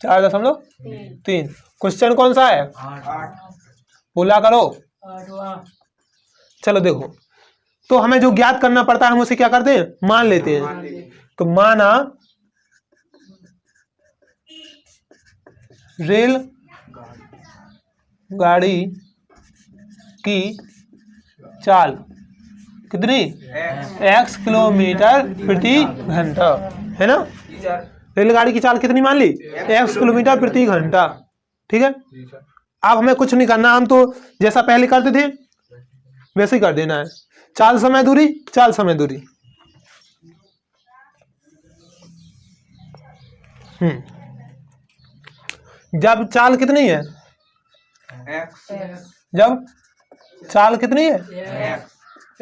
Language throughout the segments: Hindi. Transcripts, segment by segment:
4.3। क्वेश्चन कौन सा है? बोला करो। चलो देखो, तो हमें जो ज्ञात करना पड़ता है हम उसे क्या करते हैं? मान लेते हैं। तो माना रेल गाड़ी की चाल कितनी? x किलोमीटर प्रति घंटा, है ना? रेलगाड़ी की चाल कितनी मान ली? x किलोमीटर प्रति घंटा। ठीक है, अब हमें कुछ नहीं करना, हम तो जैसा पहले करते थे वैसे ही कर देना है। चाल समय दूरी, चाल समय दूरी। जब चाल कितनी है? जब चाल कितनी है?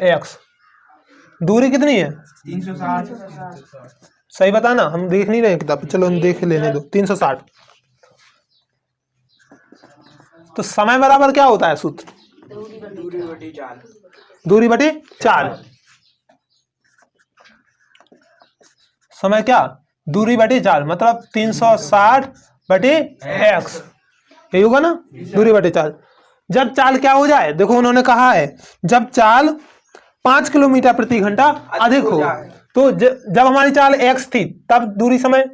x। दूरी कितनी है? 360। सही बताना, हम देख नहीं रहे किताब, चलो हम देख लेने दो। 360। तो समय बराबर क्या होता है सूत्र? दूरी बटी चाल। दूरी बटे चाल। समय क्या? दूरी बटे चाल, मतलब 360 बटे x, यही होगा ना? दूरी बटे चाल। जब चाल क्या हो जाए, देखो उन्होंने कहा है जब चाल 5 किलोमीटर प्रति घंटा अधिक हो, तो जब हमारी चाल x थी तब दूरी समय।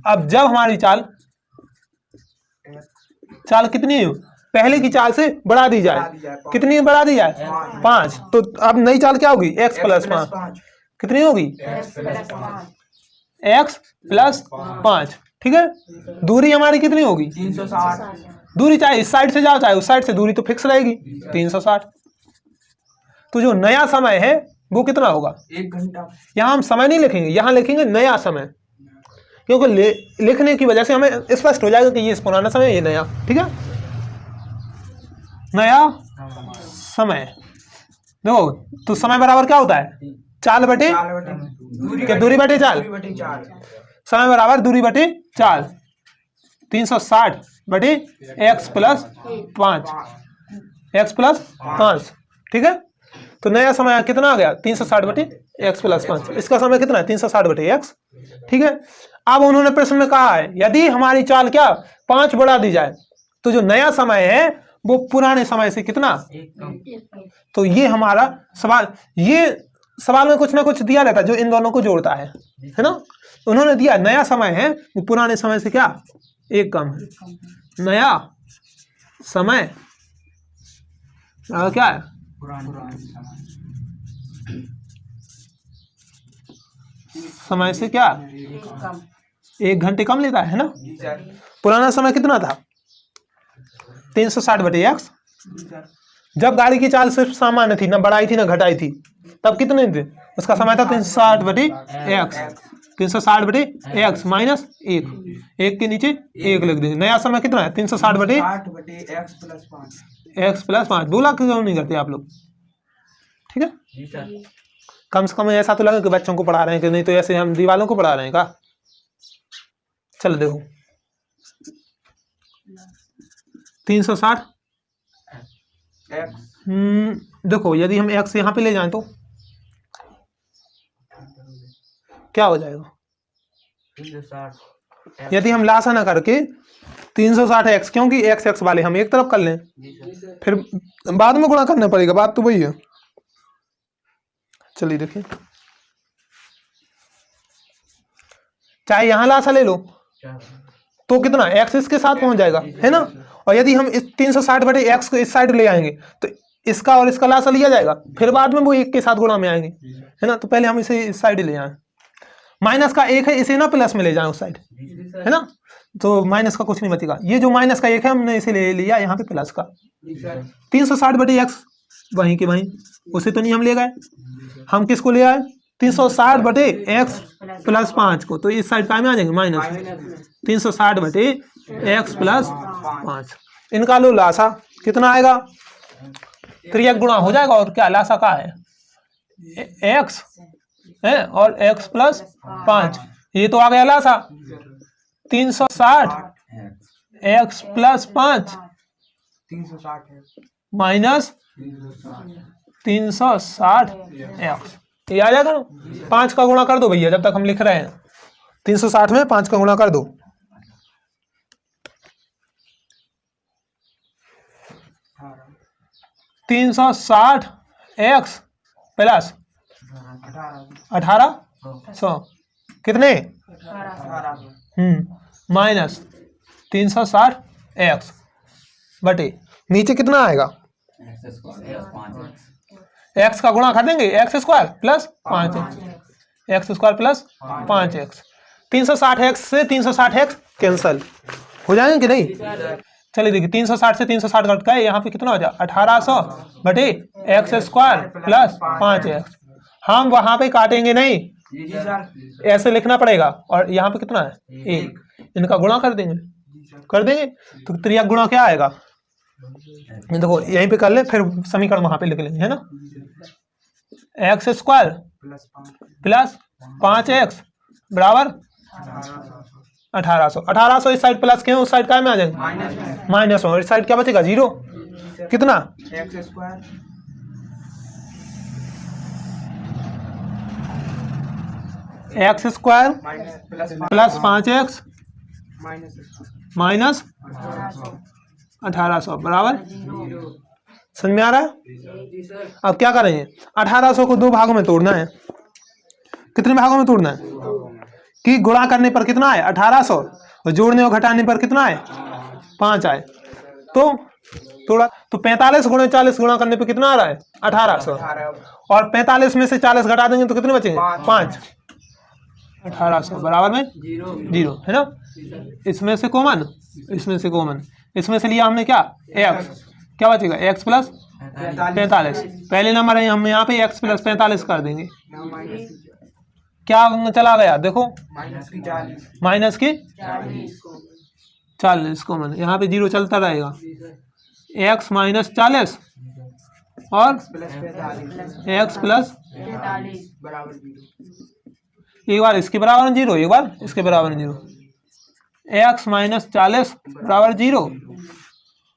अब जब हमारी चाल कितनी है? पहले की चाल से बढ़ा दी जाए, कितनी बढ़ा दी जाए? 5। तो अब नई चाल क्या होगी? x plus 5। कितनी होगी? x plus 5। ठीक है, दूरी हमारी कितनी होगी? 360। दूरी चाहे इस साइड से जाओ चाहे उस साइड से, दूरी तो फिक्स रहेगी 360। तो जो नया समय है वो कितना होगा? 1 घंटा। यहाँ हम समय नहीं लिखेंगे, यहाँ लिखेंगे नया समय, क्योंकि लिखने की वजह से हमें स्पष्ट हो जाएगा कि ये पुराना समय, ये नया। ठीक है, नया समय। देखो, तो समय बराबर क्या होता है? चाल बटे क्या? दूरी बटे चाल। समय बराबर दूरी बटे चाल। 360 बटे x प्लस 5, x प्लस 5। ठीक है, तो नया समय कितना आ गया? 360 बटे x प्लस 5। इसका समय कितना है? 360 बटे x। ठीक है, अब उन्होंने प्रश्न में कहा है यदि हमारी चाल क्या 5 बढ़ा दी जाए तो जो नया समय है वो पुराने समय से कितना? तो ये हमारा सवाल, ये सवाल में कुछ ना कुछ दिया रहता है जो इन दोनों को जोड़ता है ना? उन्होंने दिया नया समय है वो पुराने समय से क्या? 1 कम है। नया समय क्या है? समय से क्या? 1 घंटे कम लेता है ना? पुराना समय कितना था? 360 बटे x। जब गाड़ी की चाल सिर्फ सामान्य थी, ना बढ़ाई थी ना घटाई थी, तब कितने थे? उसका समय था 360 बटे x। 360 बटे x माइनस 1, 1 के नीचे 1 लिख देंगे। नया समय कितना है? 360 बटे x प्लस 5। बोला क्यों नहीं करते आप लोग? ठीक है, कम से कम ऐसा तो लगे कि बच्चों को पढ़ा रहे हैं, कि नहीं तो ऐसे हम दीवालों को पढ़ा रहे हैं का? चलो देखो, 360 देखो यदि हम x यहाँ पे ले जाएं तो क्या हो जाएगा? 360। यदि हम लासा ना करके 360x, क्योंकि x वाले हम एक तरफ कर लें, फिर बाद में गुणा करना पड़ेगा, बात तो वही है। चलिए देखिए, चाहे यहां लासा ले लो तो कितना x इसके साथ पहुंच जाएगा, है ना? और यदि हम इस 360 बटे x को इस साइड ले आएंगे तो इसका और इसका लासा लिया जाएगा, फिर बाद में वो 1 के साथ गुणा में आएंगे, है ना? तो पहले हम इसे इस साइड ले आए। माइनस का 1 है, इसे ना प्लस में ले जाए उस साइड, है ना? तो माइनस का कुछ नहीं बचेगा। ये जो माइनस का 1 है हमने इसे ले लिया यहाँ पे प्लस का। 360 बटे x वहीं के वहीं, उसे तो नहीं हम ले गए, हम किसको ले आए? 360 बटे x प्लस 5 को। तो इस साइड का में आ जाएंगे माइनस 360 बटे x प्लस 5। इनका लो लासा कितना आएगा? 3x गुणा हो जाएगा, और क्या लासा का है? x है और x प्लस 5, ये तो आ गया लासा। 360 x प्लस 5 माइनस 360 x, ये आ जाएगा ना? 5 का गुणा कर दो भैया, जब तक हम लिख रहे हैं 360 में 5 का गुणा कर दो। 360 x प्लस 1800 कितने माइनस 360 x बटे नीचे कितना आएगा x का गुणा कर देंगे x square plus 5x x square plus 5x 360x से 360x कैंसल हो जाएंगे कि नहीं। चलिए देखिए 360 से 360 घट गए, यहाँ पे कितना हो जाए 1800 बटे एक्स स्क्वायर प्लस 5x। हम वहां पे काटेंगे नहीं, ऐसे लिखना पड़ेगा। और यहाँ पे कितना है 1, इनका गुणा कर देंगे तो त्रिया गुणा क्या आएगा, देखो यहीं पे कर ले, फिर समीकरण वहां पे लिख लेंगे, है ना। एक्स स्क्वायर प्लस 5x बराबर 1800। 1800 इस साइड प्लस के उस साइड का में आ जाएंगे माइनस में, और इस साइड क्या बचेगा 0। कितना x square plus 5x minus 1800 बराबर, समझ में आ रहा है। अब क्या करेंगे, 1800 को 2 भागों में तोड़ना है। कितने भागों में तोड़ना है कि गुणा करने पर कितना है 1800 और जोड़ने और घटाने पर कितना है 5 आए, तो थोड़ा तो 45 गुणे 40 गुणा करने पर कितना आ रहा है 1800, और 45 में से 40 घटा देंगे तो कितने बचेंगे 5। 1800 बराबर में 0 है ना। इसमें से कॉमन, इसमें से लिया हमने क्या x, क्या बचेगा x प्लस 45। पहले नंबर है, हम यहाँ पे x प्लस 45 कर देंगे। क्या चला गया देखो माइनस की 40 कॉमन, यहाँ पे 0 चलता रहेगा। x माइनस 40 और x प्लस एक बार इसके बराबर 0, एक बार इसके बराबर 0। x माइनस 40 बराबर 0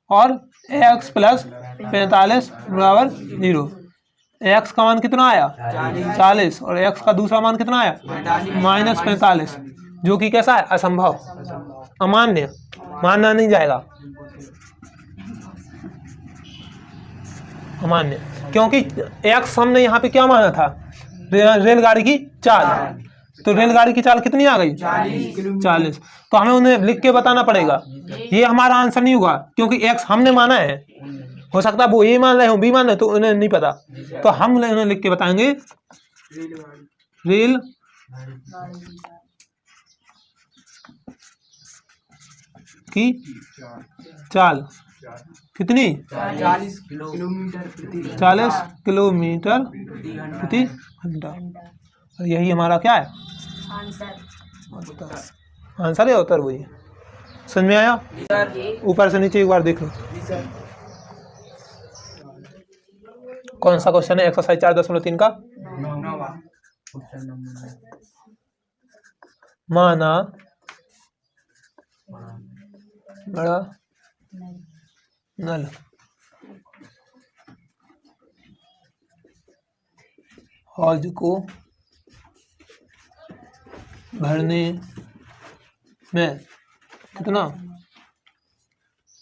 और x प्लस 45 बराबर 0। x का मान कितना आया 40 और x का दूसरा मान कितना आया माइनस 45, जो कि कैसा है असंभव, अमान्य, मानना नहीं जाएगा अमान्य, क्योंकि x हमने यहाँ पे क्या माना था रेलगाड़ी की चाल, तो रेलगाड़ी की चाल कितनी आ गई 40, तो हमें उन्हें लिख के बताना पड़ेगा। ये हमारा आंसर नहीं होगा क्योंकि x हमने माना है, हो सकता है वो ए मान रहे हो बी मान रहे, तो उन्हें नहीं पता, तो हम उन्हें लिख के बताएंगे रेल की चाल कितनी 40 किलोमीटर प्रति घंटा, और यही हमारा क्या है आंसर है, उत्तर वही। समझ में आया, ऊपर से नीचे एक बार देख लो। कौन सा क्वेश्चन है एक्सरसाइज 4.3 का, माना बड़ा नल हौज को भरने में कितना,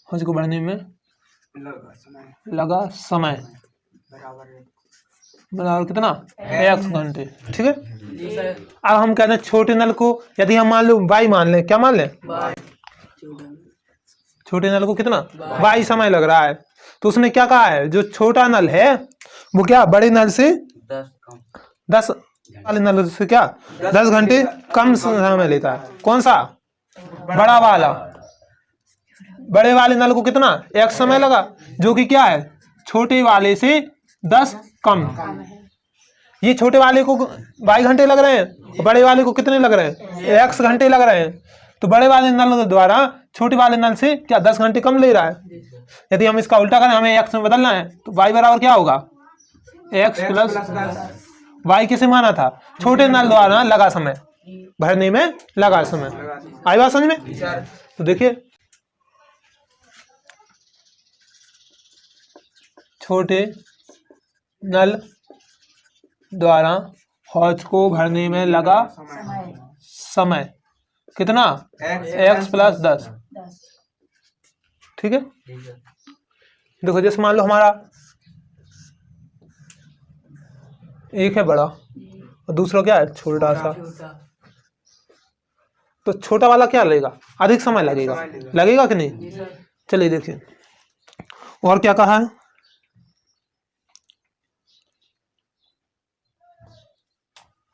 हौज को भरने में लगा समय बराबर कितना x घंटे, ठीक है। अब हम कहते हैं छोटे नल को यदि हम मान लो y मान लें, क्या मान लें छोटे नल को कितना y समय लग रहा है, तो उसने क्या कहा है जो छोटा नल है वो क्या बड़े नल से 10 वाले नल से क्या 10 घंटे कम समय लेता है। कौन सा बड़ा वाला, बड़े वाले नल को कितना x समय लगा, जो कि क्या है छोटे वाले से 10 कम। ये छोटे वाले को y घंटे लग रहे हैं, बड़े वाले को कितने लग रहे हैं x घंटे लग रहे हैं, तो बड़े वाले नल द्वारा छोटे वाले नल से क्या 10 घंटे कम ले रहा है। यदि हम इसका उल्टा करें, हमें x में बदलना है, तो y बराबर क्या होगा x प्लस y किसे माना था छोटे नल द्वारा लगा समय, भरने में लगा समय। आई बात समझ में, तो देखिए छोटे नल द्वारा हौज को भरने में लगा समय कितना x प्लस 10। ठीक है, देखो जैसे मान लो हमारा एक है बड़ा और दूसरा क्या है छोटा सा, तो छोटा वाला क्या लगेगा, अधिक समय लगेगा, लगेगा कि नहीं। चलिए देखिए और क्या कहा है,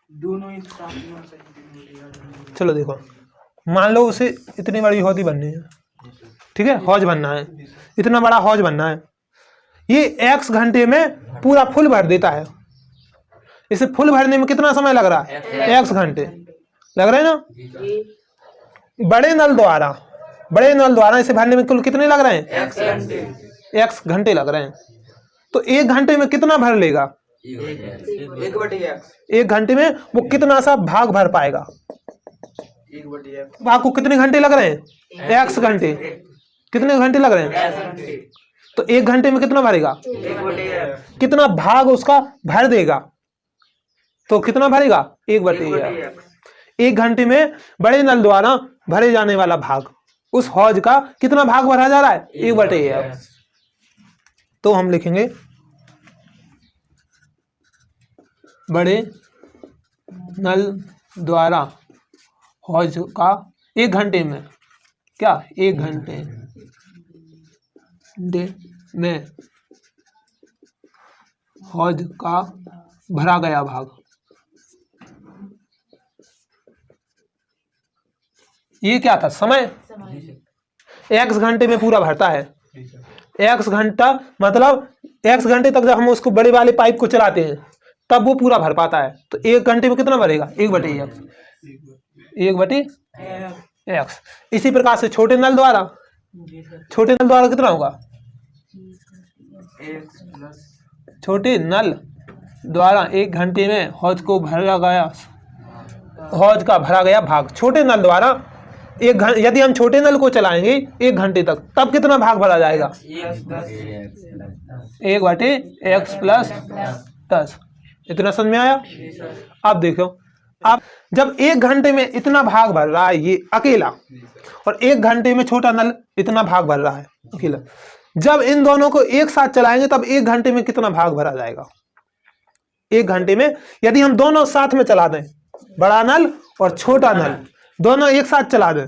दोनों एक साथ में हो सकते। चलो देखो मान लो उसे इतनी बड़ी हौदी बननी है, ठीक है, हौज बनना है, इतना बड़ा हौज बनना है, ये x घंटे में पूरा फुल भर देता है। इसे फुल भरने में कितना समय लग रहा है, x घंटे लग रहे हैं ना। बड़े नल द्वारा इसे भरने में कुल कितने लग रहे हैं, x घंटे लग रहे हैं। तो एक घंटे में कितना भर लेगा, 1/x। एक घंटे में वो कितना सा भाग भर पाएगा, 1/x। भाग को कितने घंटे लग रहे हैं, x घंटे, कितने घंटे लग रहे हैं, तो एक घंटे में कितना भरेगा, 1/x। कितना भाग उसका भर देगा, तो कितना भरेगा 1/x। एक घंटे में बड़े नल द्वारा भरे जाने वाला भाग, उस हौज का कितना भाग भरा जा रहा है, 1/x। तो हम लिखेंगे बड़े नल द्वारा हौज का एक घंटे में क्या, एक घंटे में हौज का भरा गया भाग, ये क्या था समय, x घंटे में पूरा भरता है। x घंटा मतलब x घंटे तक जब हम उसको बड़े वाले पाइप को चलाते हैं तब वो पूरा भर पाता है। तो एक घंटे में कितना भरेगा, 1/x, 1/x। इसी प्रकार से छोटे नल द्वारा कितना होगा, छोटे नल द्वारा एक घंटे में हौज का भरा गया भाग, छोटे नल द्वारा यदि हम छोटे नल को चलाएंगे एक घंटे तक तब कितना भाग भरा जाएगा, 1/x प्लस 10। इतना समझ में आया। अब देखो, अब जब एक घंटे में इतना भाग भर रहा है ये अकेला, और एक घंटे में छोटा नल इतना भाग भर रहा है अकेला, जब इन दोनों को एक साथ चलाएंगे तब एक घंटे में कितना भाग भरा जाएगा। एक घंटे में यदि हम दोनों साथ में चला दें, बड़ा नल और छोटा नल दोनों एक साथ चला दें,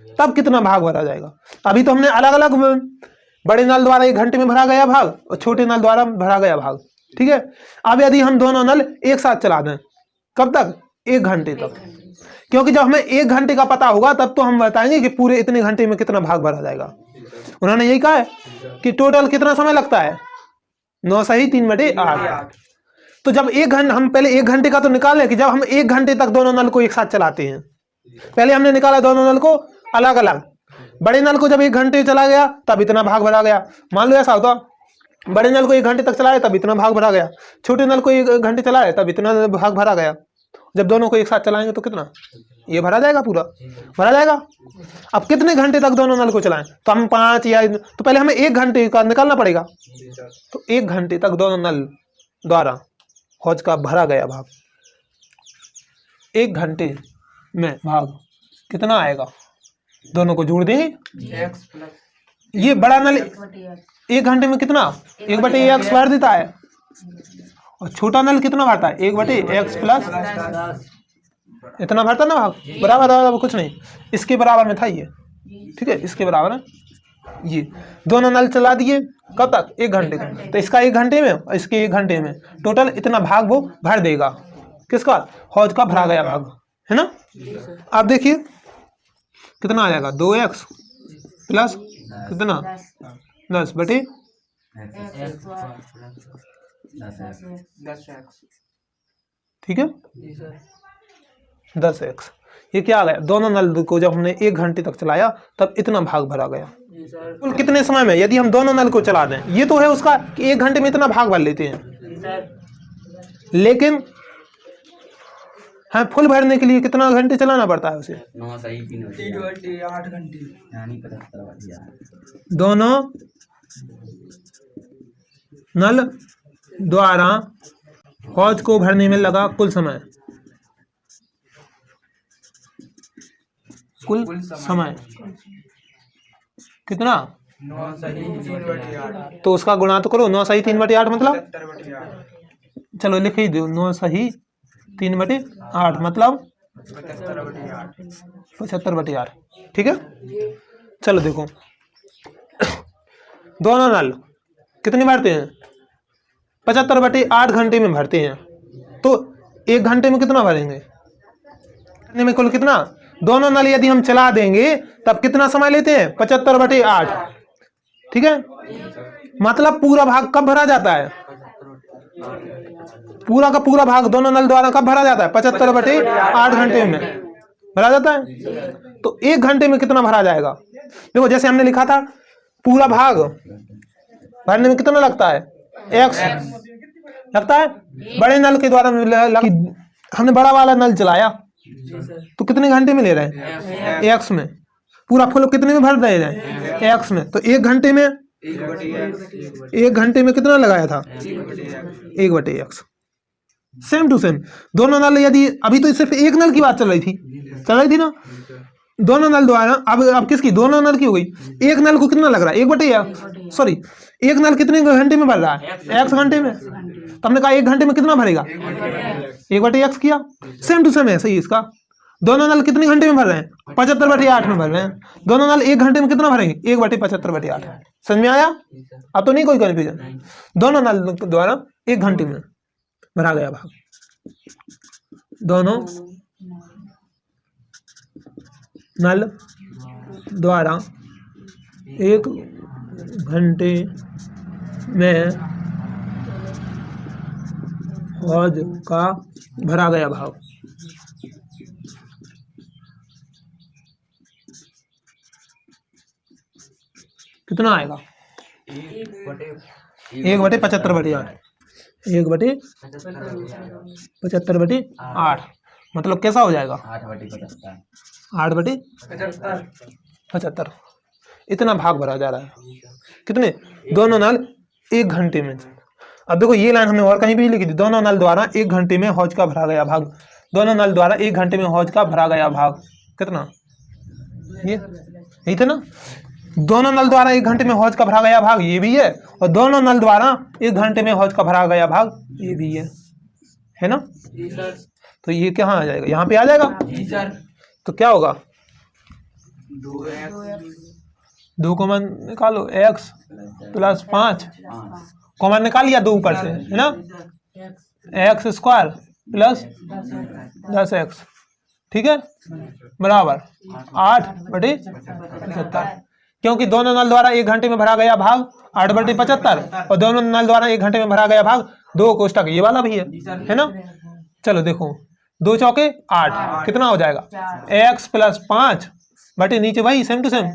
तब कितना भाग भरा जाएगा। अभी तो हमने अलग अलग बड़े नल द्वारा एक घंटे में भरा गया भाग और छोटे नल द्वारा भरा गया भाग, ठीक है। अब यदि हम दोनों नल एक साथ चला दें, कब तक, एक घंटे तक, क्योंकि जब हमें एक घंटे का पता होगा तब तो हम बताएंगे कि पूरे इतने घंटे में कितना भाग भरा जाएगा। उन्होंने यही कहा है कि टोटल कितना समय लगता है, 9 सही 3/8। तो जब एक घंटे, हम पहले एक घंटे का तो निकालें कि जब हम एक घंटे तक दोनों नल को एक साथ चलाते हैं, पहले हमने निकाला दोनों नल को अलग अलग। बड़े नल को जब एक घंटे चला गया तब इतना भाग भरा गया, मान लो ऐसा होता, बड़े नल को एक घंटे तक चलाया तब इतना भाग भरा गया, छोटे नल को एक घंटे चलाया तब इतना भाग भरा गया। जब दोनों को एक साथ चलाएंगे तो कितना, ये भरा जाएगा, पूरा भरा जाएगा। अब कितने घंटे तक दोनों नल को चलाएं, तो हम 5 या तो पहले हमें 1 घंटे का निकालना पड़ेगा। तो 1 घंटे तक दोनों नल द्वारा हौज का भरा गया भाग, 1 घंटे में भाग कितना आएगा, दोनों को जोड़ देंगे, ये बड़ा नल 1 घंटे में कितना 1/x भर देता है, और छोटा नल कितना भरता है, 1/x प्लस इतना भरता ना भाग, बराबर कुछ नहीं, इसके बराबर में था ये, ठीक है, इसके बराबर है ये। दोनों नल चला दिए कब तक, 1 घंटे तक। तो इसका 1 घंटे में और इसके 1 घंटे में टोटल इतना भाग वो भर देगा, किसका, हौज का भरा गया भाग, है ना। अब देखिए कितना आ जाएगा, 2x प्लस कितना 10/10x, ठीक है, 10x। ये क्या आ गया, दोनों नल को जब हमने 1 घंटे तक चलाया तब इतना भाग भरा गया। कुल कितने समय में, यदि हम दोनों नल को चला दें, ये तो है उसका कि 1 घंटे में इतना भाग भर लेते हैं, लेकिन हाँ फुल भरने के लिए कितना घंटे चलाना पड़ता है उसे, 3/8 घंटे। दोनों नल द्वारा हौज को भरने में लगा कुल समय कुल समय कितना? 9 सही 3/8 तो उसका गुणा तो करो, 9 सही 3/8 मतलब 75/8 चलो लिख ही दो, 9 सही 3/8 मतलब 75/8 75/8। ठीक है, चलो देखो दोनों नल कितनी भरते हैं? 75/8 घंटे में भरते हैं। तो 1 घंटे में कितना भरेंगे? घंटे में कुल कितना? दोनों नल यदि हम चला देंगे तब कितना समय लेते हैं? 75/8। ठीक है, मतलब पूरा भाग कब भरा जाता है? पूरा का पूरा भाग दोनों नल द्वारा कब भरा जाता है? 75/8 घंटे में भरा जाता है। तो 1 घंटे में कितना भरा जाएगा? देखो जैसे हमने लिखा था, पूरा भाग भरने में कितना लगता है? x लगता है। बड़े नल के द्वारा हमने बड़ा वाला नल चलाया तो कितने घंटे में ले रहे हैं? x में। पूरा फुल कितने में भर रहे हैं? x में। तो 1 घंटे में 1 घंटे में कितना लगाया था? 1/x। सेम टू सेम दोनों नल, यदि अभी तो सिर्फ एक नल की बात चल रही थी ना, दोनों नल द्वारा अब किसकी? दोनों नल की हो गई। एक नल को कितना लग रहा है? 1/x, सॉरी एक नल कितने घंटे में भर रहा है? x घंटे में। तो हमने कहा 1 घंटे में कितना भरेगा? 1/x किया। सेम टू सेम है सही इसका। दोनों नल कितने घंटे में भर रहे हैं? 75/8 में भर रहे हैं। दोनों नल 1 घंटे में कितना भरेंगे? 1/75/8। समझ में आया? अब तो नहीं कोई कंफ्यूजन। दोनों नल द्वारा 1 घंटे में भरा गया भाग। दोनों नल द्वारा 1 घंटे में हौज का भरा गया भाग। कितना आएगा? 1/75/8। 1/75/8 मतलब कैसा हो जाएगा? 8/75। इतना भाग भरा जा रहा है। कितने? दोनों नल 1 घंटे में। अब देखो ये लाइन हमने और कहीं भी लिखी थी, दोनों नल द्वारा 1 घंटे में हौज का भरा गया भाग। दोनों नल द्वारा 1 घंटे में हौज का भरा गया भाग कितना? ये यही था ना। दोनों नल द्वारा 1 घंटे में हौज का भरा गया भाग ये भी है, और दोनों नल द्वारा 1 घंटे में हौज का भरा गया भाग ये भी है ना। तो ये कहाँ आ जाएगा? यहाँ पे आ जाएगा। तो क्या होगा? 2 कॉमन निकालो, x + 5 कॉमन निकाल लिया 2 ऊपर से, है ना। x² + 10x, ठीक है, बराबर 8/75। क्योंकि दोनों नल द्वारा 1 घंटे में भरा गया भाग 8/75 और दोनों नल द्वारा 1 घंटे में भरा गया भाग 2 कोष्टक ये वाला भी है ना। चलो देखो 2 चौके 8 कितना हो जाएगा? x + 5 बटे नीचे वही same to same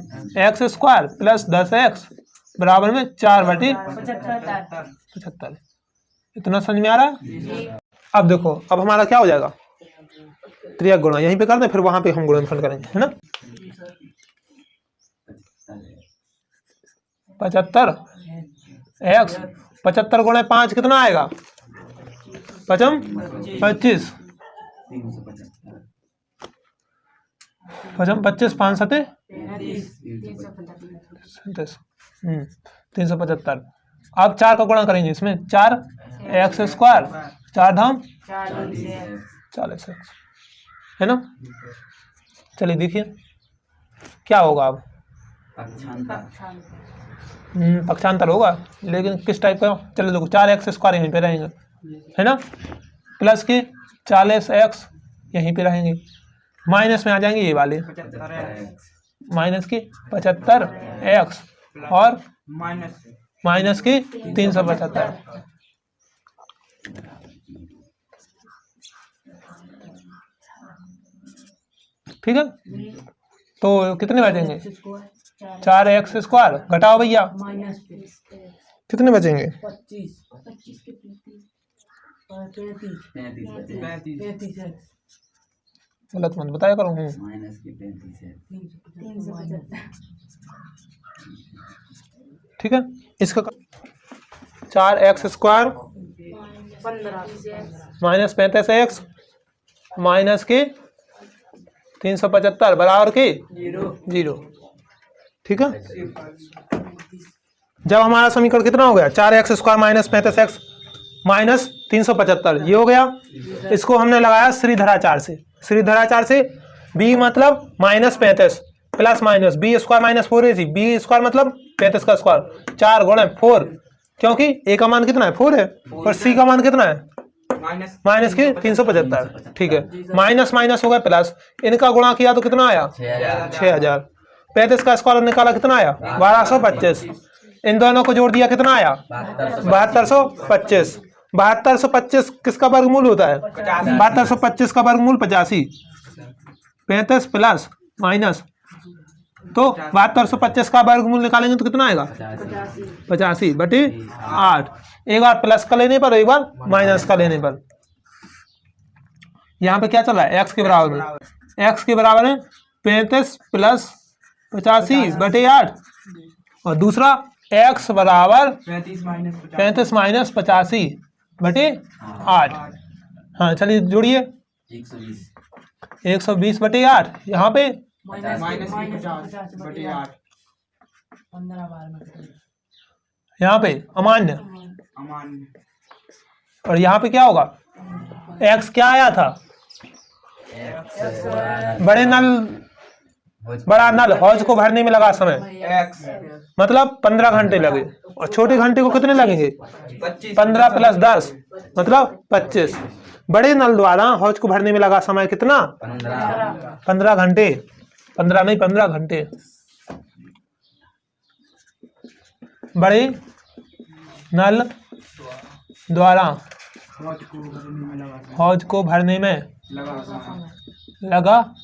x² + 10x बराबर में 4/75। इतना समझ में आ रहा है? अब देखो अब हमारा क्या हो जाएगा? त्रियक गुणा यहीं पे कर दें, फिर वहां पे हम गुणनफल करेंगे, है ना। 75x 75 गुणे 5 कितना आएगा? 25 25 5 7 375। अब 4 का गुणा करेंगे इसमें, 4x² 4 धाम 40x, है ना। चलिए देखिए क्या होगा अब। पक्षांतर होगा, लेकिन किस टाइप का? चलो देखो 4x² यहीं पे रहेंगे, है ना, प्लस के 40x यहीं पे रहेंगे, माइनस में आ जाएंगे ये वाले माइनस के 75x और माइनस के 375। ठीक है, तो कितने बचेंगे? 4x² घटाओ भैया, कितने बचेंगे? 35 गलत मत बताया करूँ। ठीक है, इसका 4x² -35x माइनस के 375 बराबर के 0। ठीक है, जब हमारा समीकरण कितना हो गया 4x² - 35x माइनस 375 ये हो गया। इसको हमने लगाया श्रीधराचार्य से, श्रीधराचार्य से b मतलब -35 plus minus b² - 4ac, b² मतलब 35 का स्क्वायर 4 गुणे 4, क्योंकि a का मान कितना है 4 है और c का मान कितना है माइनस के 375। ठीक है, माइनस माइनस हो गया प्लस, इनका गुणा किया तो कितना आया 6000। 35 का स्क्वायर निकाला कितना आया 1225। इन दोनों को जोड़ दिया कितना आया 7225। 7225 किसका वर्गमूल होता है 7225 का वर्गमूल 85। 35 प्लस माइनस तो 7225 का वर्गमूल निकालेंगे तो कितना आएगा 85/8। एक बार प्लस का लेने पर एक बार माइनस का लेने पर। यहाँ पे क्या चल रहा है x के बराबर में, x के बराबर है 35 प्लस 85/8 और दूसरा x बराबर 35 माइनस 85/8। हाँ चलिए जोड़िए 120/8 यहाँ पे यहाँ पे अमान्य और यहाँ पे क्या होगा x क्या आया था बड़ा नल हौज को भरने में लगा समय मतलब 15 घंटे लगे और छोटे घंटे को कितने लगेंगे 15 प्लस 10 मतलब 25। बड़े नल द्वारा हौज को भरने में लगा समय कितना 15 घंटे, 15 नहीं 15 घंटे। बड़े नल द्वारा हौज को भरने में लगा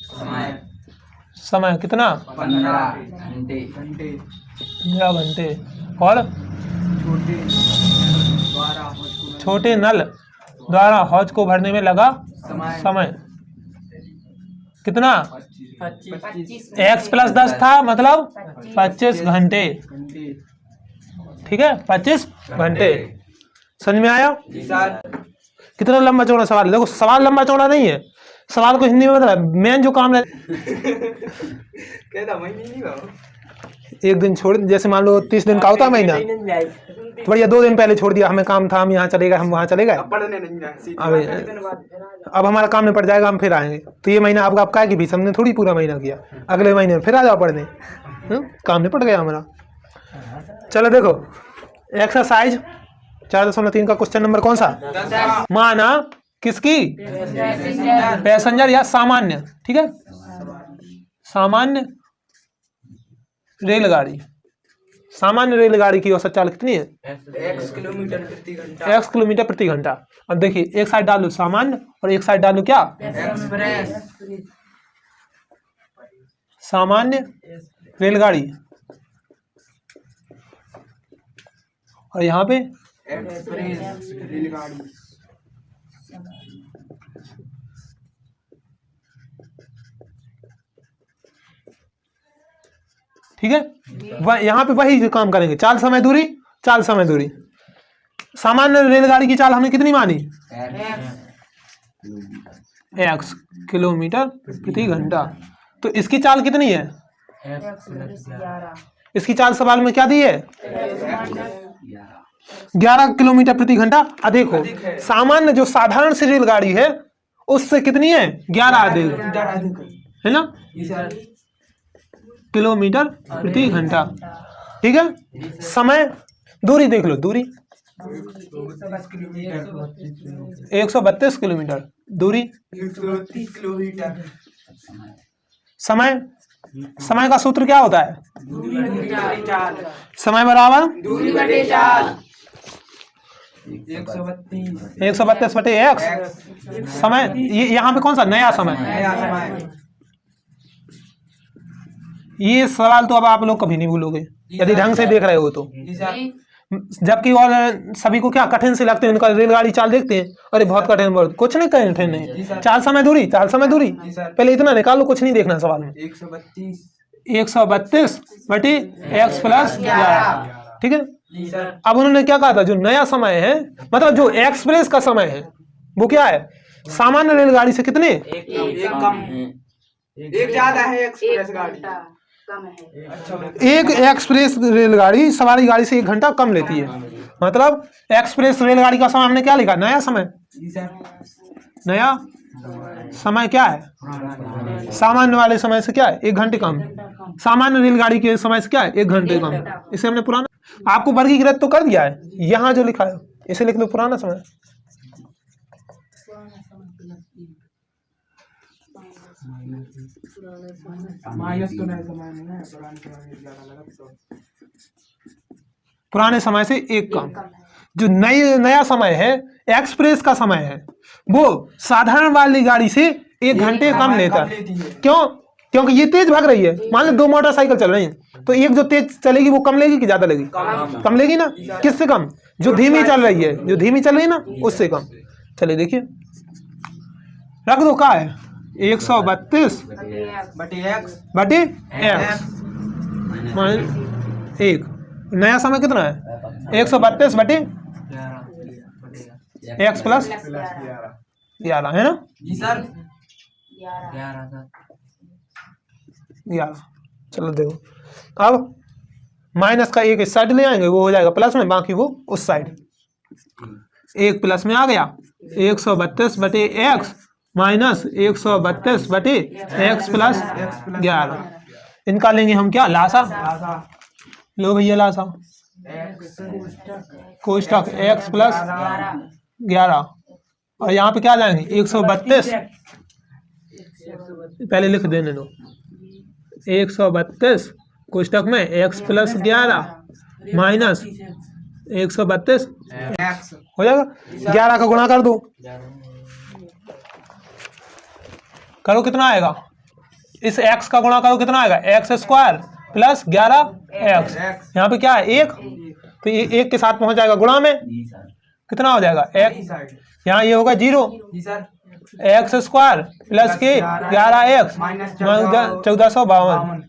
समय कितना 15 घंटे और छोटे नल द्वारा हौज को भरने में लगा समय कितना x प्लस 10 था मतलब 25 घंटे। ठीक है 25 घंटे। समझ में आया कितना लंबा चौड़ा सवाल है। देखो सवाल लंबा चौड़ा नहीं है, सवाल को हिंदी में बता मेन जो काम है एक दिन छोड़, जैसे मान लो 30 दिन का होता है महीना तो बढ़िया 2 दिन पहले छोड़ दिया, हमें काम था हम यहाँ चले गए हम वहाँ चले गए, अब हमारा काम निपट जाएगा हम फिर आएंगे। तो ये महीना आपका है कि भी हमने थोड़ी पूरा महीना किया, अगले महीने में फिर आ जाओ पढ़ने, काम निपट गया हमारा। चलो देखो एक्सरसाइज 4.3 का क्वेश्चन नंबर कौन सा, माना किसकी पैसेंजर या सामान्य, ठीक है सामान्य रेलगाड़ी, सामान्य रेलगाड़ी की औसत चाल कितनी है x किलोमीटर प्रति घंटा। अब देखिए एक साइड डाल लो सामान्य और एक साइड डालो क्या सामान्य रेलगाड़ी और यहाँ पे रेलगाड़ी। ठीक है यहाँ पे वही काम करेंगे, चाल समय दूरी, चाल समय दूरी। सामान्य रेलगाड़ी की चाल हमने कितनी मानी x किलोमीटर प्रति घंटा, तो इसकी चाल कितनी है इसकी चाल सवाल में क्या दी है 11 किलोमीटर प्रति घंटा। अब देखो सामान्य जो साधारण सी रेलगाड़ी है उससे कितनी है 11 अधिक है ना किलोमीटर प्रति घंटा। ठीक है समय दूरी देख लो, दूरी 132 किलोमीटर, दूरी 130 किलोमीटर। समय, समय का सूत्र क्या होता है समय बराबर दूरी बटे चाल 132/x। समय ये यहाँ पे कौन सा नया समय, ये सवाल तो अब आप लोग कभी नहीं भूलोगे यदि ढंग से देख रहे हो तो। जबकि और सभी को क्या कठिन से लगते हैं, उनका रेलगाड़ी चाल देखते हैं अरे बहुत कठिन, बहुत कुछ नहीं कठिन नहीं, चाल समय दूरी, चाल समय दूरी पहले इतना निकालो, कुछ नहीं देखना सवाल में। 132/x plus 11। ठीक है अब उन्होंने क्या कहा था जो नया समय है मतलब जो एक्सप्रेस का समय है वो क्या है सामान्य रेलगाड़ी से कितने एक ज्यादा है एक्सप्रेस गाड़ी। कम है। अच्छा एक एक्सप्रेस रेलगाड़ी सवारी गाड़ी से 1 घंटा कम लेती है। मतलब एक्सप्रेस रेलगाड़ी का समय हमने क्या लिखा, नया समय। जी सर। नया समय क्या है, सामान्य वाले समय से क्या है 1 घंटे कम। सामान्य रेलगाड़ी के समय से क्या है 1 घंटे कम। इसे हमने पुराना, आपको वर्गीकृत तो कर दिया है, यहाँ जो लिखा है इसे लिख लो पुराना समय। माइनस तो नहीं समय नहीं है, पुराने समय में ज्यादा लगा तो। पुराने समय से 1 कम। जो नया समय है एक्सप्रेस का समय है, वो साधारण वाली गाड़ी से 1 घंटे कम लेता है। क्यों? क्योंकि ये तेज भाग रही है। मान लो 2 मोटरसाइकिल चल रही है तो एक जो तेज चलेगी वो कम लेगी कि ज्यादा लेगी? कम लेगी ना। किससे कम? जो धीमी चल रही है, जो धीमी चल रही है ना उससे कम। चलिए देखिए, रख दो का है 132 बटे एक्स माइनस 1। नया समय कितना है 132 बटे एक्स प्लस 11 है ना। जी सर। 11। चलो देखो, अब माइनस का 1 इस साइड ले आएंगे, वो हो जाएगा प्लस में, बाकी वो उस साइड। 1 प्लस में आ गया 132 बटे एक्स माइनस 132 बटे एक्स प्लस 11। इनका लेंगे हम क्या, लासा। लो भैया लासा, कोष्टक एक्स प्लस 11 और यहाँ पे क्या लाएंगे 132, पहले लिख देने दो 132 कोष्टक में एक्स प्लस 11 माइनस 132 हो जाएगा। 11 का गुणा कर दो, करो कितना आएगा, इस x का गुणा करो कितना आएगा एक्स स्क्वायर प्लस 11x। यहाँ पे क्या है 1, तो ये 1 के साथ पहुंच जाएगा गुणा में, कितना हो जाएगा x। यहाँ ये होगा 0, एक्स स्क्वायर प्लस के 11x 1452।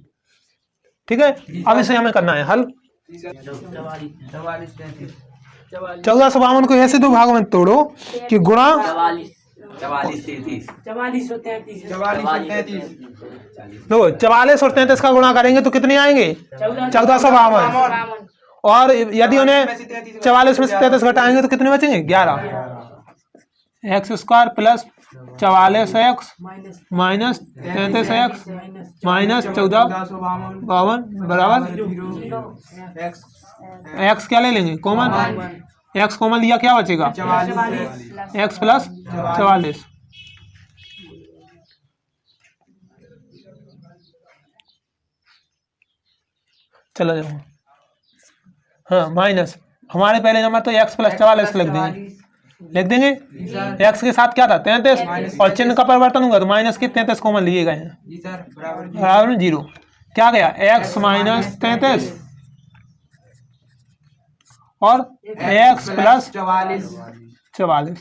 ठीक है, अब इसे हमें करना है हल। 1452 को ऐसे 2 भागों में तोड़ो कि गुणा 44 और 33। लो 44 और 33 का गुणा करेंगे तो कितने आएंगे 1452। और यदि उन्हें 44 में से 33 घटाएंगे तो कितने बचेंगे 11। X square plus 44x minus 33x minus 1452 बराबर x क्या ले लेंगे कॉमन, x कॉमन लिया क्या बचेगा x प्लस 44। चलो जाओ, हाँ माइनस हमारे पहले नंबर तो x प्लस 44 लिख देंगे। x के साथ क्या था 33 और चिन्ह का परिवर्तन होगा तो माइनस के 33 कॉमन लिए गए हैं बराबर 0। क्या गया x माइनस 33 और x प्लस 44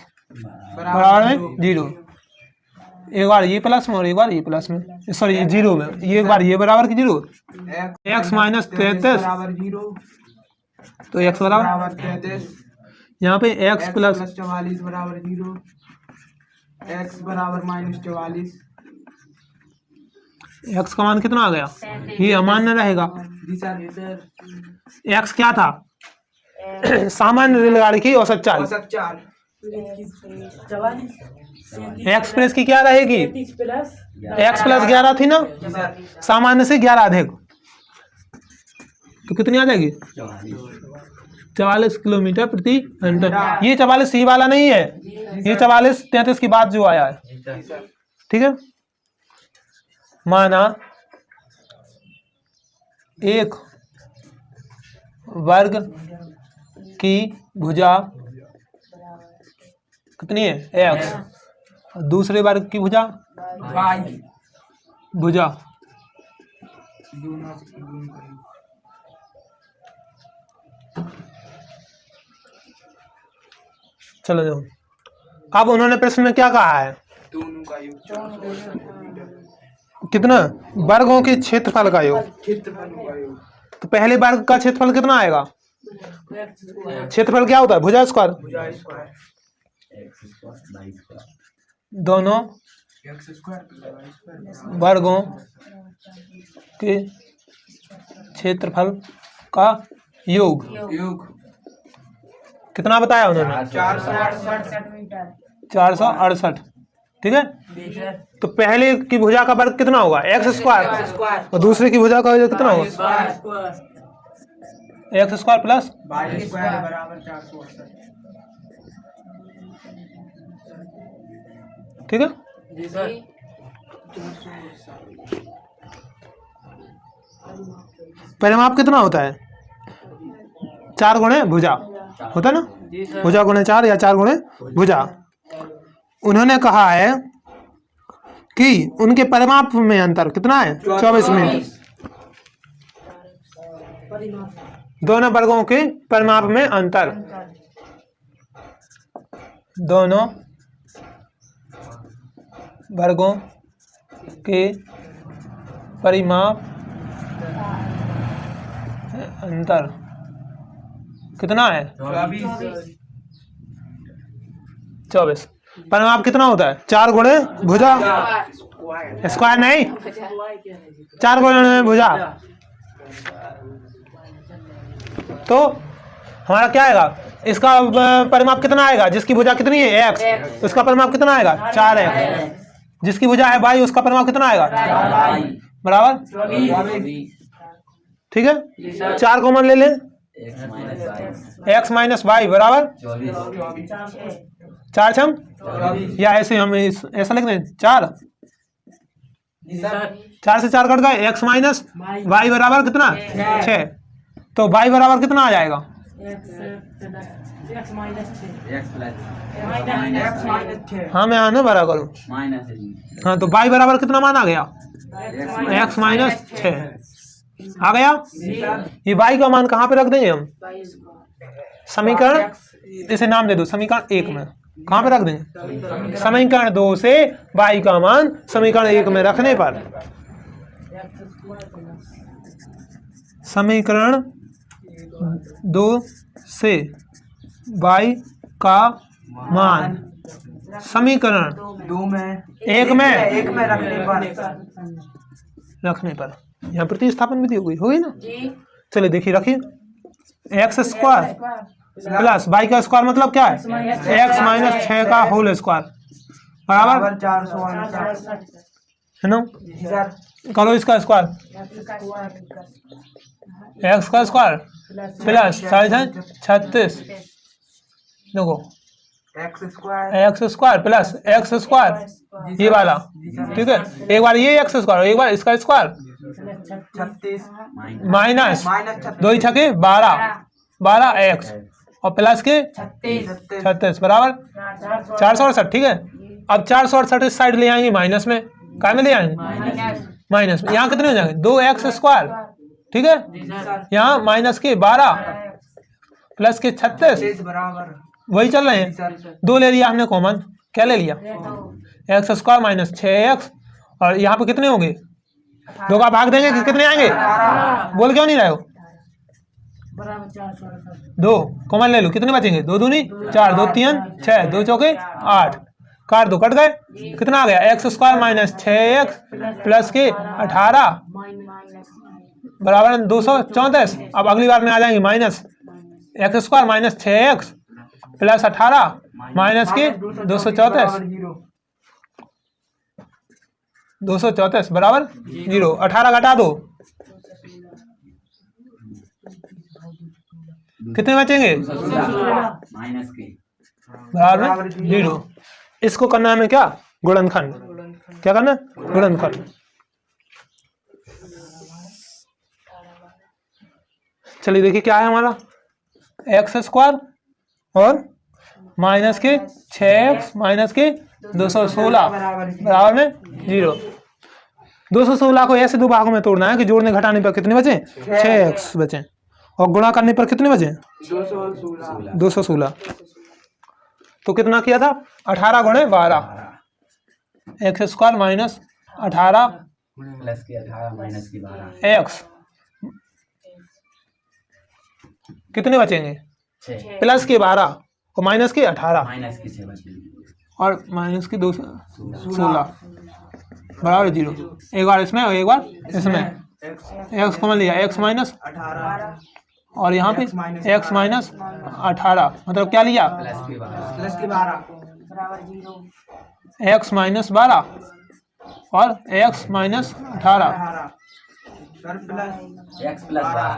बराबर में 0। एक बार ये प्लस में और एक बार ये प्लस में, सॉरी ये 0 में, ये एक बार ये बराबर की 0। x माइनस 33 तो x बराबर 33, यहाँ पे x प्लस 44 बराबर 0, x बराबर माइनस 44। x का मान कितना आ गया, ये अमान्य रहेगा। x क्या था सामान्य रेलगाड़ी की औसत चाल, एक्सप्रेस की क्या रहेगी x प्लस 11 थी ना, सामान्य से 11 अधिक तो कितनी आ जाएगी 44 किलोमीटर प्रति घंटा। ये 44 सी वाला नहीं है, ये 44 33 की बात जो आया है। ठीक है, माना एक वर्ग की भुजा कितनी है x, दूसरे वर्ग की भुजा चलो जाओ। अब उन्होंने प्रश्न में क्या कहा है, कितना वर्गों के क्षेत्रफल का योग। तो पहले वर्ग का क्षेत्रफल कितना आएगा, क्षेत्रफल क्या होता है भुजा स्क्वायर, दोनों x square plus y square वर्गों के क्षेत्रफल का योग योग कितना बताया उन्होंने? 468। ठीक है, तो पहले की भुजा का वर्ग कितना होगा? एक्स स्क्वायर, और दूसरे की भुजा का कितना होगा? X square plus y square बराबर 468। ठीक है। जी सर। परिमाप कितना होता है? 4 गुणे भुजा होता है ना, भुजा गुणे 4 या 4 गुणे भुजा। उन्होंने कहा है कि उनके परिमाप में अंतर कितना है? 24 मिनट। दोनों वर्गों के परिमाप में अंतर, दोनों वर्गों के परिमाप अंतर कितना है? 24। परिमाप कितना होता है? 4 गुणे भुजा, स्क्वायर नहीं, 4 गुणे भुजा। तो हमारा क्या आएगा? इसका परिमाप कितना आएगा? जिसकी भुजा कितनी है? x, उसका परिमाप कितना आएगा? 4x। जिसकी भुजा है y, उसका परिमाप कितना आएगा? बराबर। ठीक है, 4 कॉमन ले लें, x माइनस वाई बराबर 4 छम, या ऐसे हम ऐसा लिख दें 4, 4 से 4 कट गए, x माइनस वाई बराबर कितना? 6। तो y बराबर कितना आ जाएगा? हाँ मैं आने बरा करूँ। हाँ तो y बराबर कितना मान आ गया? x माइनस 6 आ गया। ये y का मान कहाँ पे रख देंगे हम? समीकरण, इसे नाम दे दो समीकरण 1 में। कहाँ पे रख देंगे? समीकरण 2 से y का मान समीकरण 1 में रखने पर, समीकरण 2 से y का मान समीकरण 2 में 1 में रखने पर यहाँ प्रतिस्थापन विधि हो गई ना। चलिए देखिए, रखिए, एक्स स्क्वायर प्लस वाई का स्क्वायर मतलब क्या है? एक्स माइनस 6 का होल स्क्वायर बराबर 468 है ना। करो इसका स्क्वायर, एक्स का स्क्वायर प्लस 36, देखो x square plus x square ये वाला, ठीक है। एक बार ये एक्स स्क्वायर, एक बार इसका स्क्वायर 36 माइनस 2 छके 12 एक्स और प्लस के 36 बराबर 468। ठीक है, अब 468 इस साइड ले आएंगे माइनस में, क्या में ले आएंगे? माइनस में। यहाँ कितने हो जाएंगे? 2x स्क्वायर, ठीक है। यहाँ माइनस के 12 प्लस के 36 बराबर वही चल रहे हैं। 2 ले लिया हमने कॉमन, क्या ले लिया? एक्स स्क्वायर माइनस 6x, और यहाँ पे कितने होंगे? 2 का भाग देंगे कि कितने आएंगे? बोल क्यों नहीं रहे हो? 2 कॉमन ले लो, कितने बचेंगे? 2 दूनी 4, 2 3 6, 2 चौके 8, काट दो, कट गए। कितना आ गया? X square minus 6x plus के 18 बराबर 234। अब अगली बार में आ जाएंगे minus x square minus 6x plus 18 minus के 234 बराबर 0। 18 घटा दो, कितने बचेंगे? बराबर 0। इसको करना है हमें क्या? गुणनखंड। क्या करना है? गुणनखंड। चलिए देखिए क्या है हमारा, एक्स स्क्वायर और माइनस के 6x माइनस के 216 बराबर में 0। 216 को ऐसे 2 भागों में तोड़ना है कि जोड़ने घटाने पर कितने बचे? 6x बचे, और गुणा करने पर कितने बचे? 216। तो कितना किया था? 18 गुणे 12, एक्स स्क्वायर माइनस 18 प्लस के 18 माइनस की 12 एक्स, कितने बचेंगे? 6 प्लस के 12 और माइनस के 18, माइनस की 6 बचेंगे। और माइनस की 16 बराबर 0। एक बार इसमें और एक बार इसमें एक्स कॉमन लिया, एक्स माइनस 18 और यहाँ पे एक्स माइनस 18 मतलब क्या लिया प्लस की 12 प्लस की 12 बराबर 0 एक्स माइनस 12 और एक्स माइनस 18 फिर plus x plus 12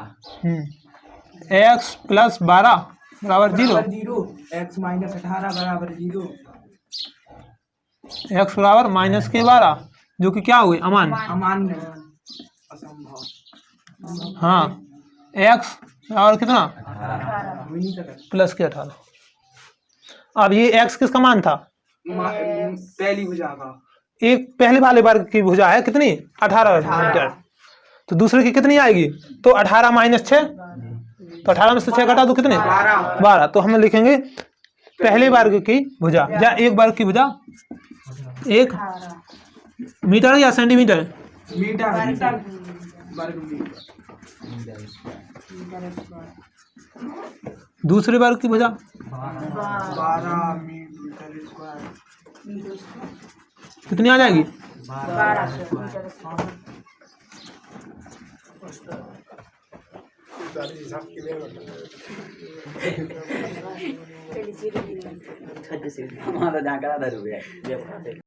x plus 12 बराबर 0। एक्स माइनस 18 बराबर 0। एक्स बराबर माइनस के 12 जो कि क्या हुए अमान्य। अमान्य असंभव हाँ एक्स और कितना मिनी तक प्लस के 18। अब ये एक्स किसका मान था, पहली भुजा का एक पहले वाले वर्ग की भुजा है कितनी 18 मीटर, तो दूसरे की कितनी आएगी तो 18 माइनस 6, तो 18 में से 6 घटा तो कितने 12। तो हम लिखेंगे पहले वर्ग की भुजा या एक वर्ग की भुजा 1 मीटर या सेंटीमीटर, मीटर वर्ग मीटर दूसरे वर्ग की भुजा 12 मीटर स्क्वायर कितनी आ जाएगी हमारा जाकर 10 रुपये